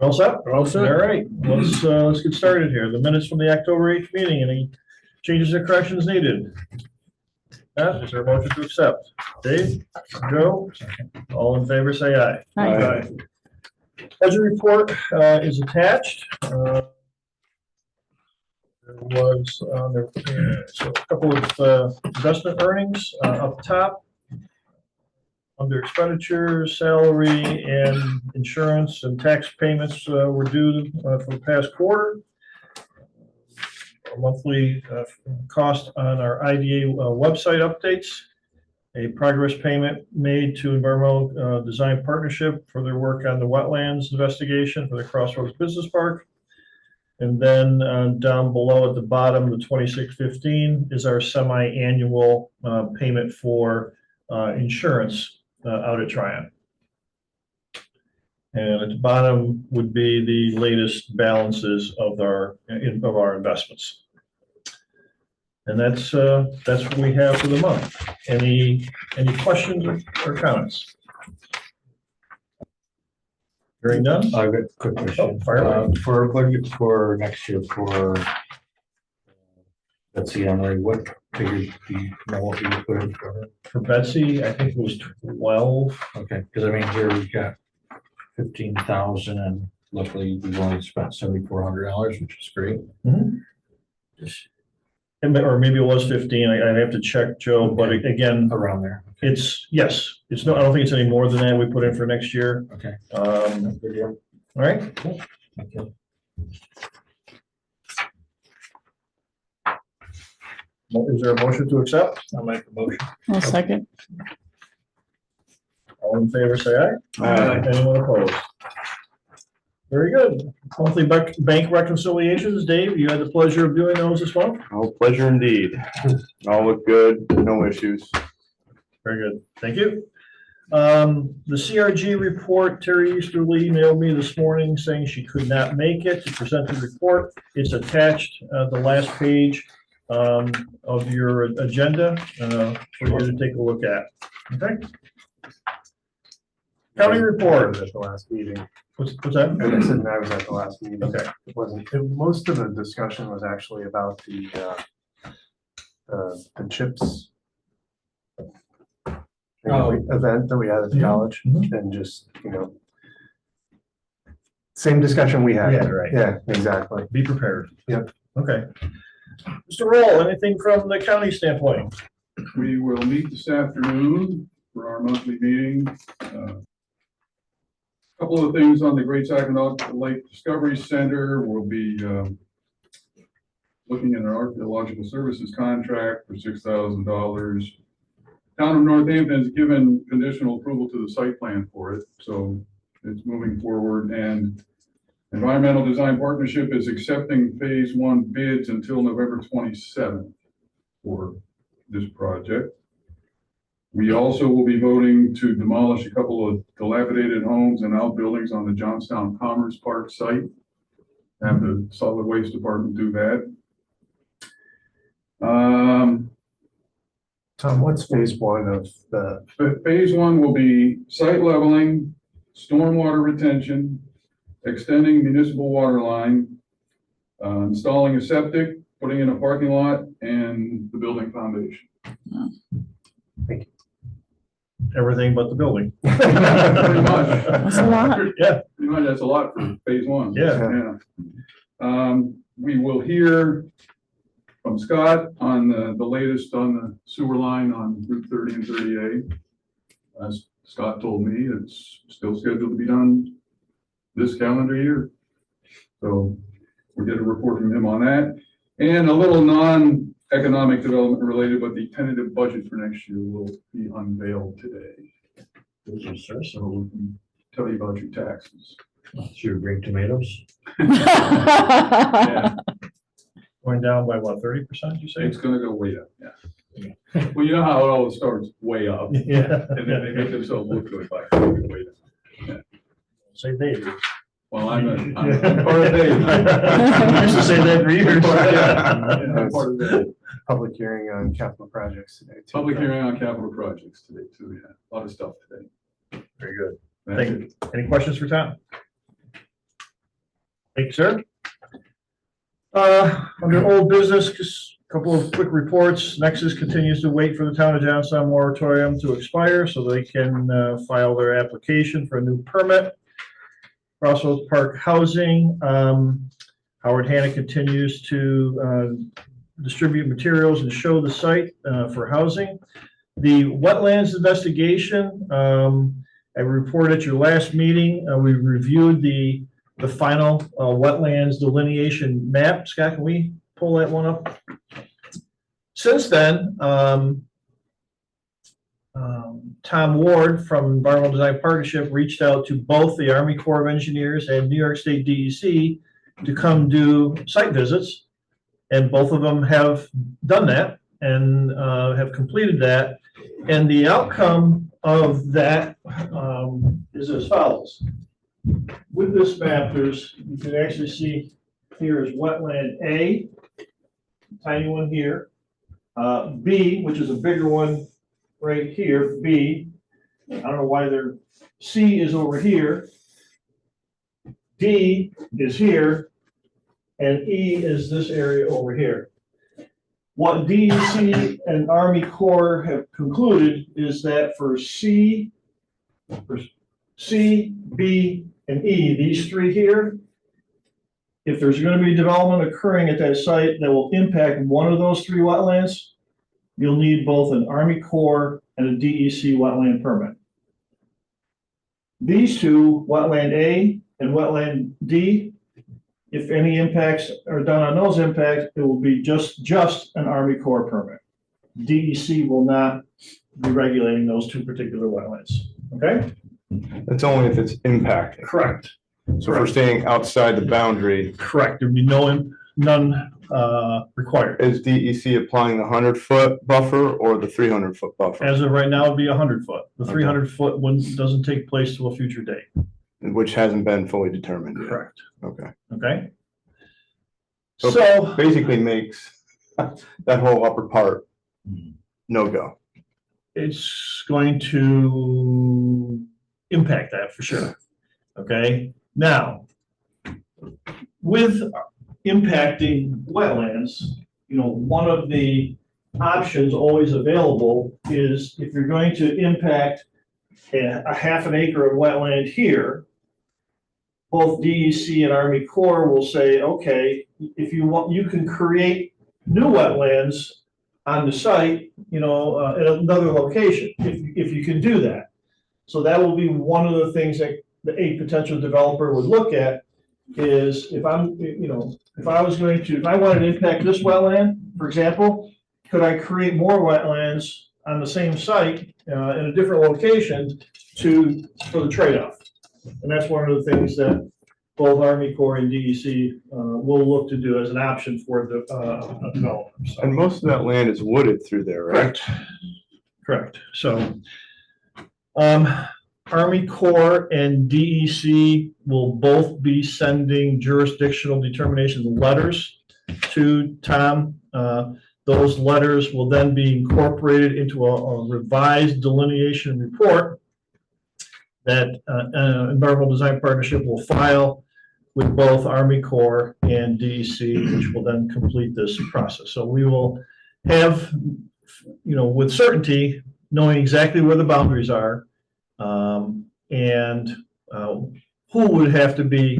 All set? All set. All right, let's get started here. The minutes from the October 8th meeting. Any changes or corrections needed? Matt, is there a motion to accept? Dave? Joe? All in favor, say aye. Aye. Budget report is attached. There was so a couple of investment earnings up top. Under expenditures, salary, and insurance and tax payments were due for the past quarter. A monthly cost on our IDA website updates. A progress payment made to Environmental Design Partnership for their work on the wetlands investigation for the Crossroads Business Park. And then down below at the bottom, the 2615 is our semi-annual payment for insurance out at Tryon. And at the bottom would be the latest balances of our investments. And that's what we have for the month. Any questions or comments? Hearing none? I've got a quick question. For budget for next year for Betsy Emery, what figure do you know what we put in for her? For Betsy, I think it was 12. Okay, because I mean here we've got 15,000 and luckily we've only spent $7,400, which is great. Mm-hmm. Or maybe it was 15. I'd have to check, Joe. Okay. But again, around there. Okay. It's no. I don't think it's any more than that we put in for next year. Okay. All right. Cool. Okay. Is there a motion to accept? I'll make a motion. I'll second. All in favor, say aye. Aye. Anyone opposed? Very good. Monthly bank reconciliations. Dave, you had the pleasure of doing those this month? Oh, pleasure indeed. All look good, no issues. Very good. Thank you. The CRG report, Terry Easterly emailed me this morning saying she could not make it to present the report. It's attached the last page of your agenda for you to take a look at. Okay. County report. At the last meeting. What's that? And I said I was at the last meeting. Okay. It wasn't. Most of the discussion was actually about the chips event that we had at the college, and just same discussion we had. Yeah, right. Yeah, exactly. Be prepared. Yep. Okay. Mr. Roll, anything from the county standpoint? We will meet this afternoon for our monthly meeting. Couple of things on the Great Saginaw Lake Discovery Center. We'll be looking at an archaeological services contract for $6,000. Town of Northampton has given conditional approval to the site plan for it, so it's moving forward. And Environmental Design Partnership is accepting phase 1 bids until November 27th for this project. We also will be voting to demolish a couple of dilapidated homes and outbuildings on the Johnstown Commerce Park site. Have the solid waste department do that. Tom, what's phase 1 of the? Phase 1 will be site leveling, stormwater retention, extending municipal water line, installing a septic, putting in a parking lot, and the building foundation. Thank you. Everything but the building. Pretty much. That's a lot. Yeah. Pretty much, that's a lot for phase 1. Yeah. We will hear from Scott on the latest on the sewer line on Route 30 and 30A. As Scott told me, it's still scheduled to be done this calendar year. So we'll get a report from him on that. And a little non-economic development related, but the tentative budget for next year will be unveiled today. So we can tell you about your taxes. Should we bring tomatoes? Yeah. Going down by what, 30%, you say? It's gonna go way up, yeah. Well, you know how it always starts way up, Yeah. and then they make themselves look good by going way down. Say Dave. Well, I'm part of Dave. I used to say that for years. Yeah, I'm part of Dave. Public hearing on capital projects today. Too. Public hearing on capital projects today too, yeah. A lot of stuff today. Very good. That's Thank you. Any questions for Tom? Thank you, sir. Under old business, just a couple of quick reports. Nexus continues to wait for the town of Johnstown moratorium to expire so they can file their application for a new permit. Crossroads Park Housing, Howard Hanna continues to distribute materials and show the site for housing. The wetlands investigation, I reported at your last meeting, we reviewed the final wetlands delineation map. Scott, can we pull that one up? Since then, Tom Ward from Environmental Design Partnership reached out to both the Army Corps of Engineers and New York State DEC to come do site visits, and both of them have done that and have completed that. And the outcome of that is as follows. With this map, you can actually see here is wetland A, tiny one here, B, which is a bigger one right here, B. I don't know why C is over here, D is here, and E is this area over here. What DEC and Army Corps have concluded is that for C, B, and E, these three here, if there's going to be development occurring at that site that will impact one of those three wetlands, you'll need both an Army Corps and a DEC wetland permit. These two, wetland A and wetland D, if any impacts are done on those impacts, it will be just an Army Corps permit. DEC will not be regulating those two particular wetlands. Okay? That's only if it's impacting. Correct. So if we're staying outside the boundary, Correct. There'd be none required. is DEC applying the 100-foot buffer or the 300-foot buffer? As of right now, it'd be 100-foot. The Okay. 300-foot one doesn't take place till a future date. Which hasn't been fully determined yet. Correct. Okay. Okay. So- So Basically makes that whole upper part no-go. it's going to impact that for sure. Okay. Now, with impacting wetlands, one of the options always available is if you're going to impact a half an acre of wetland here, both DEC and Army Corps will say, okay, if you want, you can create new wetlands on the site, at another location, if you can do that. So that will be one of the things that a potential developer would look at is if I wanted to impact this wetland, for example, could I create more wetlands on the same site in a different location for the trade-off? And that's one of the things that both Army Corps and DEC will look to do as an option for the developer. So. And most of that land is wooded through there, right? Correct. So Army Corps and DEC will both be sending jurisdictional determination letters to Tom. Those letters will then be incorporated into a revised delineation report that Environmental Design Partnership will file with both Army Corps and DEC, which will then complete this process. So we will have, with certainty, knowing exactly where the boundaries are, and who would have to be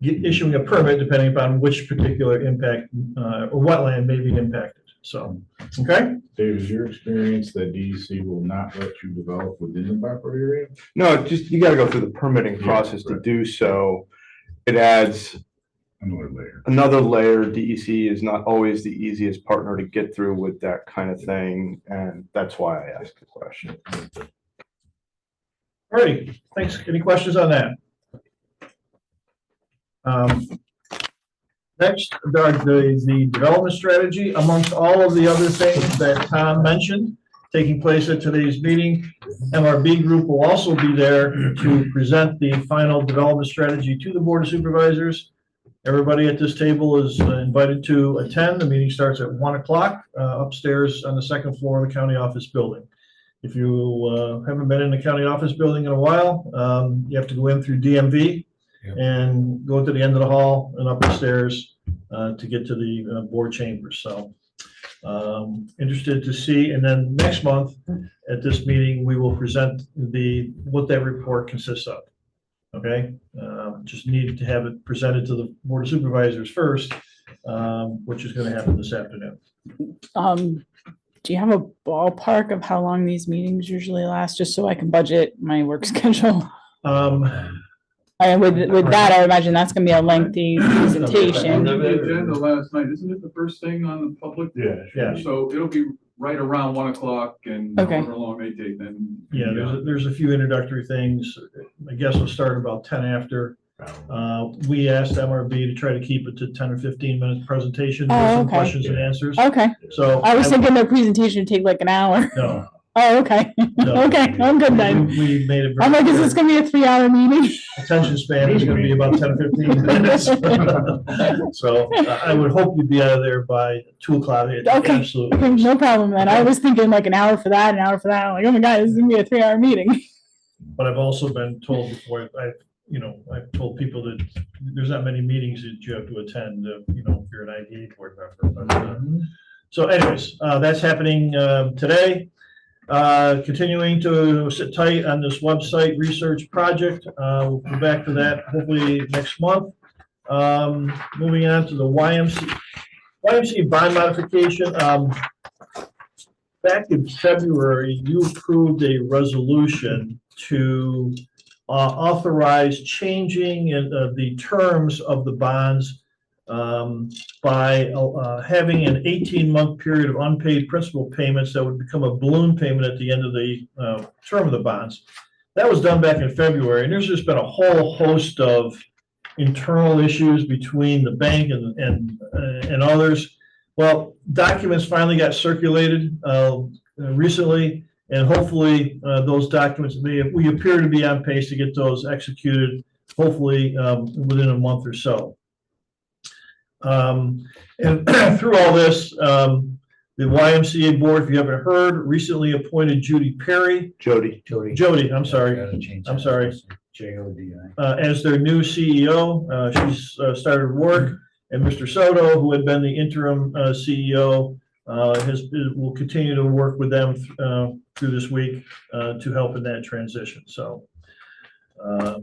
issuing a permit depending upon which particular impact or wetland may be impacted. So, okay? Dave, is your experience that DEC will not let you develop within the buffer area? No, you got to go through the permitting Yeah, process to right. do so. It adds Another layer. another layer. DEC is not always the easiest partner to get through with that kind of thing, and that's why I asked the question. All right, thanks. Any questions on that? Next, the development strategy, amongst all of the other things that Tom mentioned, taking place at today's meeting. MRB Group will also be there to present the final development strategy to the Board of Supervisors. Everybody at this table is invited to attend. The meeting starts at 1 o'clock upstairs on the second floor of the county office building. If you haven't been in the county office building in a while, you have to go in through DMV Yep. and go to the end of the hall and up the stairs to get to the board chambers. So interested to see. And then next month at this meeting, we will present what that report consists of. Okay, just need to have it presented to the Board of Supervisors first, which is going to happen this afternoon. Do you have a ballpark of how long these meetings usually last, just so I can budget my work schedule? With that, I imagine that's gonna be a lengthy presentation. The agenda last night, isn't it the first thing on the public? Yeah. So it'll be right around 1 o'clock and Okay. however long they take then. Yeah, there's a few introductory things. I guess we'll start about 10 after. We asked MRB to try to keep it to 10 or 15 minutes presentation with some okay. questions and answers. Okay, So I was thinking their presentation would take like an hour. no, Oh, okay, No. okay, I'm good then. we made it. I'm like, is this gonna be a 3-hour meeting? Attention span is going to be about 10 or 15 minutes. So I would hope you'd be out of there by 2 o'clock. Okay. Absolutely. Okay, no problem then. I was thinking like an hour for that, an hour for that. I'm like, oh my God, this is gonna be a 3-hour meeting. But I've also been told before, I've told people that there's not many meetings that you have to attend, if you're an IDA board member. But, so anyways, that's happening today. Continuing to sit tight on this website research project. We'll go back to that hopefully next month. Moving on to the YMCA bond modification. Back in February, you approved a resolution to authorize changing the terms of the bonds by having an 18-month period of unpaid principal payments that would become a balloon payment at the end of the term of the bonds. That was done back in February, and there's just been a whole host of internal issues between the bank and others. Well, documents finally got circulated recently, and hopefully those documents, we appear to be on pace to get those executed, hopefully within a month or so. And through all this, the YMCA board, if you haven't heard, recently appointed Judy Perry. Jody. Jody, I'm sorry. I'm sorry. JODI. As their new CEO. She's started work, and Mr. Soto, who had been the interim CEO, will continue to work with them through this week to help in that transition. So, all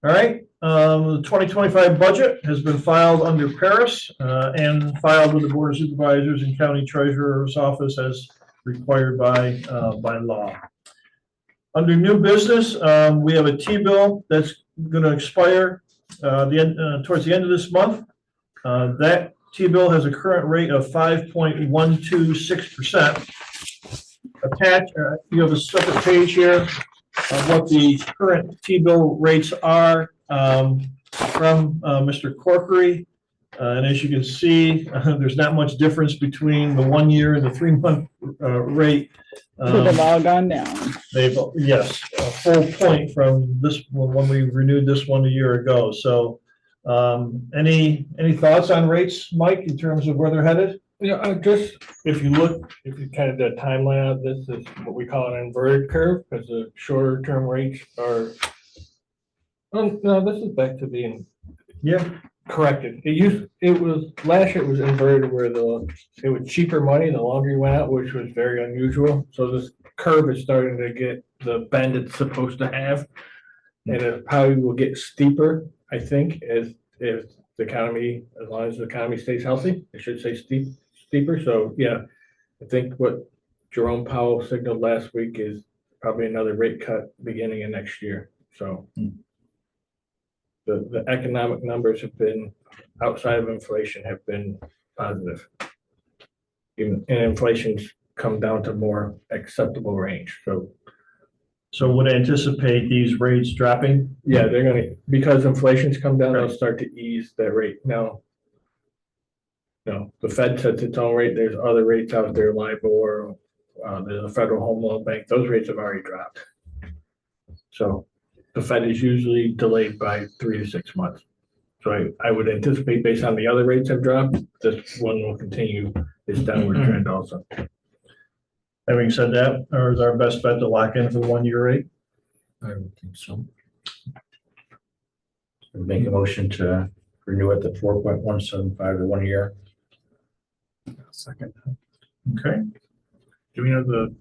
right. The 2025 budget has been filed under Paris and filed with the Board of Supervisors and County Treasurer's Office as required by law. Under new business, we have a T-bill that's going to expire towards the end of this month. That T-bill has a current rate of 5.126%. Attached, you have a separate page here of what the current T-bill rates are from Mr. Corkery. And as you can see, there's not much difference between the 1 year and the 3-month rate. So they've all gone down. Yes, a full point from this when we renewed this one a year ago. So any thoughts on rates, Mike, in terms of where they're headed? Just if you kind of the timeline of this is what we call an inverted curve, because the shorter term rates are. No, this is back to being corrected. It was last year it was inverted where it was cheaper money the longer you went out, which was very unusual. So this curve is starting to get the bend it's supposed to have, and it probably will get steeper. I think as the economy, as long as the economy stays healthy, it should stay steeper. So yeah, I think what Jerome Powell signaled last week is probably another rate cut beginning of next year. So the economic numbers have been outside of inflation have been positive. And inflation's come down to more acceptable range. So would anticipate these rates dropping? Yeah, they're gonna, because inflation's come down, they'll start to ease that rate. Now, the Fed sets its own rate. There's other rates out there, LIBOR, there's a Federal Home Loan Bank. Those rates have already dropped. So the Fed is usually delayed by 3 to 6 months. So I would anticipate, based on the other rates have dropped, this one will continue its downward trend also. Having said that, or is our best bet to lock in for the 1 year rate? I don't think so. Make a motion to renew at the 4.175 to 1 year. Second. Okay, Do we know the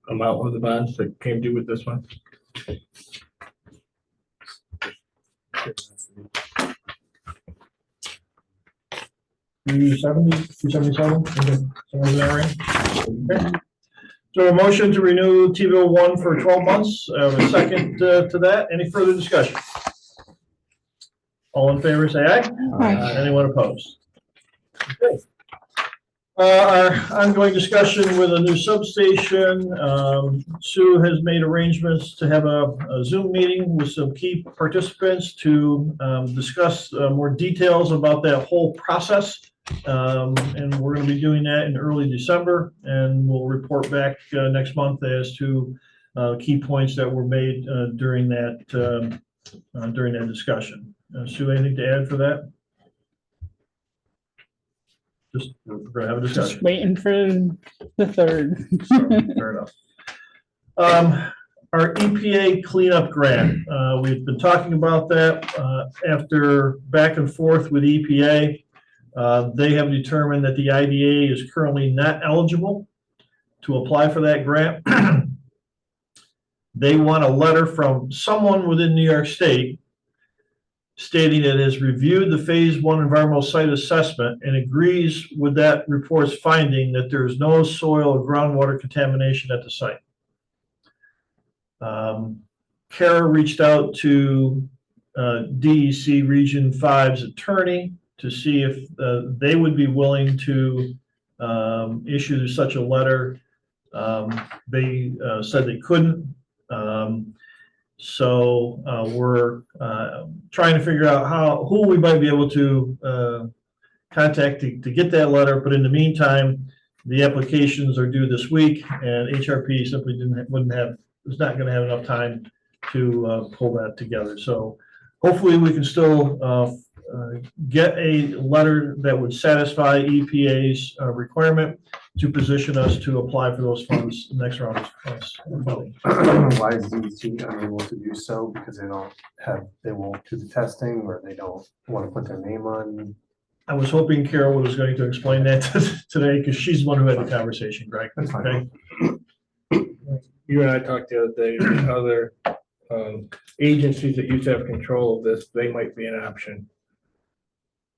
amount of the bonds that came due with this one? 270, 277, somewhere in that range. Okay. So a motion to renew TVO 1 for 12 months, a second to that. Any further discussion? All in favor, say aye. Aye. Anyone opposed? Okay. Our ongoing discussion with a new substation. Sue has made arrangements to have a Zoom meeting with some key participants to discuss more details about that whole process. And we're going to be doing that in early December, and we'll report back next month as to key points that were made during that discussion. Sue, anything to add for that? Just, we're going to have a discussion. Just waiting for the third. So, fair enough. Our EPA cleanup grant, we've been talking about that after back and forth with EPA. They have determined that the IDA is currently not eligible to apply for that grant. They want a letter from someone within New York State stating it has reviewed the phase 1 environmental site assessment and agrees with that report's finding that there is no soil or groundwater contamination at the site. Kara reached out to DEC Region 5's attorney to see if they would be willing to issue such a letter. They said they couldn't. So we're trying to figure out who we might be able to contact to get that letter. But in the meantime, the applications are due this week, and HRP simply is not going to have enough time to pull that together. So hopefully we can still get a letter that would satisfy EPA's requirement to position us to apply for those funds, the next round of funds. Why is DEC unable to do so? Because they won't do the testing, or they don't want to put their name on? I was hoping Carol was going to explain that today, because she's the one who had the conversation, Greg. That's fine. Okay? You and I talked the other day, other agencies that used to have control of this, they might be an option.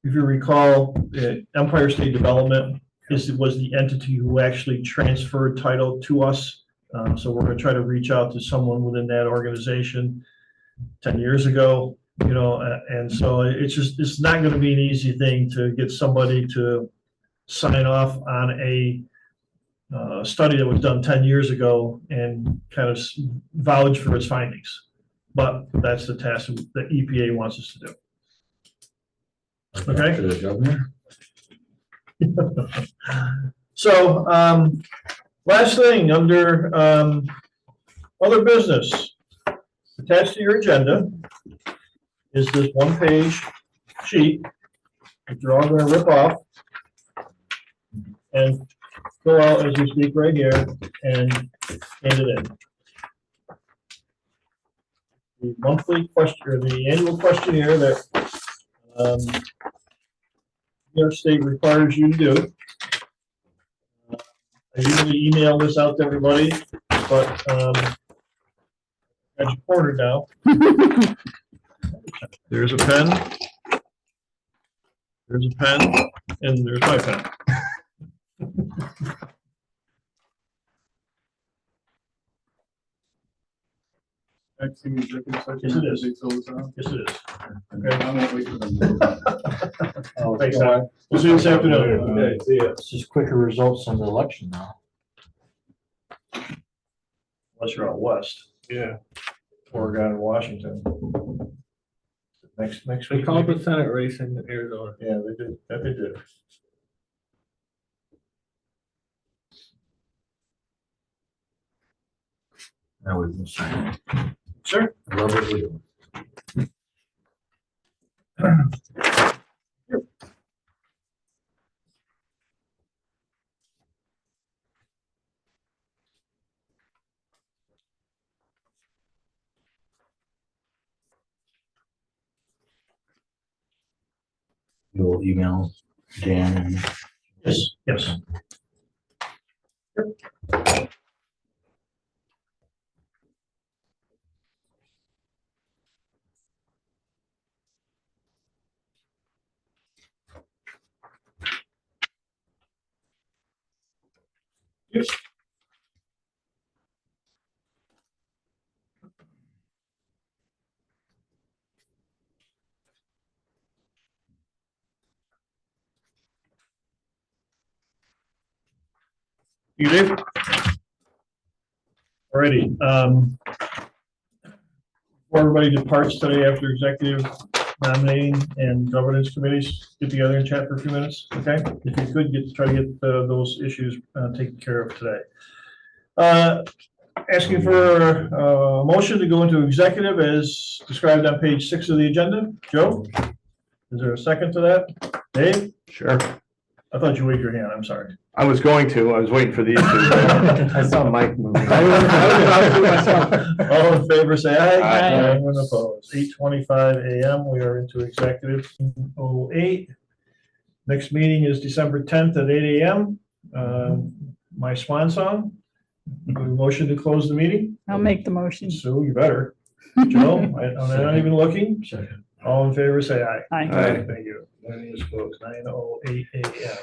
If you recall, Empire State Development was the entity who actually transferred title to us. So we're going to try to reach out to someone within that organization 10 years ago, and so it's not going to be an easy thing to get somebody to sign off on a study that was done 10 years ago and kind of vouch for its findings. But that's the task that EPA wants us to do. Okay. To the governor. So, last thing under other business, attached to your agenda is this one-page sheet that you're all going to rip off and fill out as we speak right here and hand it in. The monthly question, or the annual questionnaire that New York State requires you to do. I usually email this out to everybody, but got you cornered now. There's a pen. There's a pen, and there's my pen. Next thing is executive session. Yes, it is. They fill this out. Yes, it is. Okay, I won't wait for them. Thanks, Tom. We'll see you this afternoon. Okay, see ya. It's just quicker results on the election now. Unless you're out west, Yeah, Oregon and Washington. Next they week. called the Senate race in Arizona. Yeah, they did. That they did. That was insane. Sure. I love what we're doing. You'll email Dan and Yes, yes. Yes. You Dave? Alrighty, before everybody departs today after executive nominating and governance committees, get together and chat for a few minutes, okay? If you could, try to get those issues taken care of today. Asking for a motion to go into executive as described on page 6 of the agenda. Joe? Is there a second to that? Dave? Sure. I thought you waved your hand, I'm sorry. I was going to, I was waiting for these two. I saw Mike moving. All in favor, say aye. Aye. Anyone opposed? 8:25 a.m. We are into executive 08. Next meeting is December 10th at 8 a.m. My swan song. Motion to close the meeting. I'll make the motion. Sue, you better. Joe, I'm not even looking. second. All in favor, say aye. Aye. Aye. Thank you. Meeting is closed, 9:08 a.m.